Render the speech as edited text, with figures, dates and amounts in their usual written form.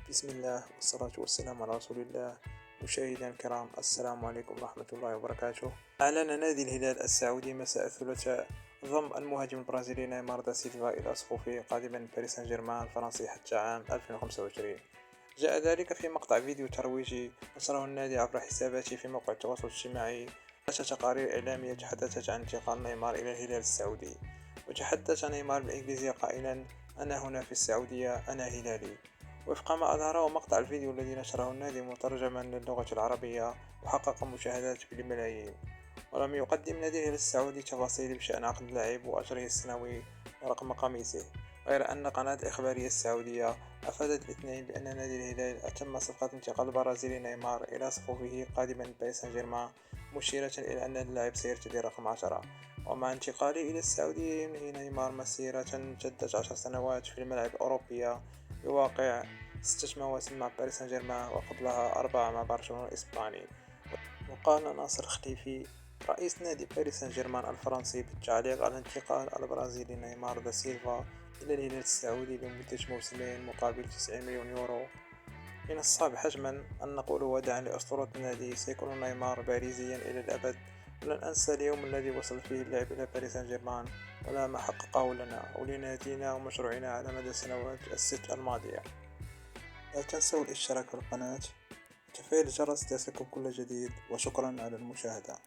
بسم الله والصلاة والسلام على رسول الله. مشاهدينا الكرام، السلام عليكم ورحمة الله وبركاته. أعلن نادي الهلال السعودي مساء الثلاثاء ضم المهاجم البرازيلي نيمار دا سيلفا إلى صفوفه قادما من باريس سان جيرمان الفرنسي حتى عام 2025. جاء ذلك في مقطع فيديو ترويجي نشره النادي عبر حساباته في موقع التواصل الاجتماعي. نشرت تقارير إعلامية تحدثت عن انتقال نيمار إلى الهلال السعودي، وتحدث نيمار بالإنجليزية قائلا: أنا هنا في السعودية، أنا هلالي. وفق ما أظهره مقطع الفيديو الذي نشره النادي مترجما للغة العربية وحقق مشاهدات بالملايين. ولم يقدم نادي الهلال السعودي تفاصيل بشأن عقد اللاعب وأجره السنوي ورقم قميصه، غير أن قناة الإخبارية السعودية أفادت الاثنين بأن نادي الهلال أتم صفقة انتقال البرازيلي نيمار إلى صفوفه قادما من باريس سان جيرمان، مشيرة إلى أن اللاعب سيرتدي رقم 10. ومع انتقاله إلى السعودية ينهي نيمار مسيرة امتدت 10 سنوات في الملاعب الأوروبية، بواقع 6 مواسم مع باريس سان جيرمان وقبلها 4 مع برشلونة الإسباني. وقال ناصر خليفي رئيس نادي باريس سان جيرمان الفرنسي بالتعليق على انتقال البرازيلي نيمار دا سيلفا إلى الهلال السعودي لمدة موسمين مقابل 90 مليون يورو: من الصعب حجما أن نقول وداعا لأسطورة النادي، سيكون نيمار باريزيا إلى الأبد. ولن أنسى اليوم الذي وصل فيه اللاعب إلى باريس سان جيرمان ولا ما حققه لنا ولنادينا ومشروعنا على مدى السنوات ال6 الماضية. لا تنسوا الاشتراك في القناة وتفعيل الجرس ليصلكم كل جديد، وشكرا على المشاهدة.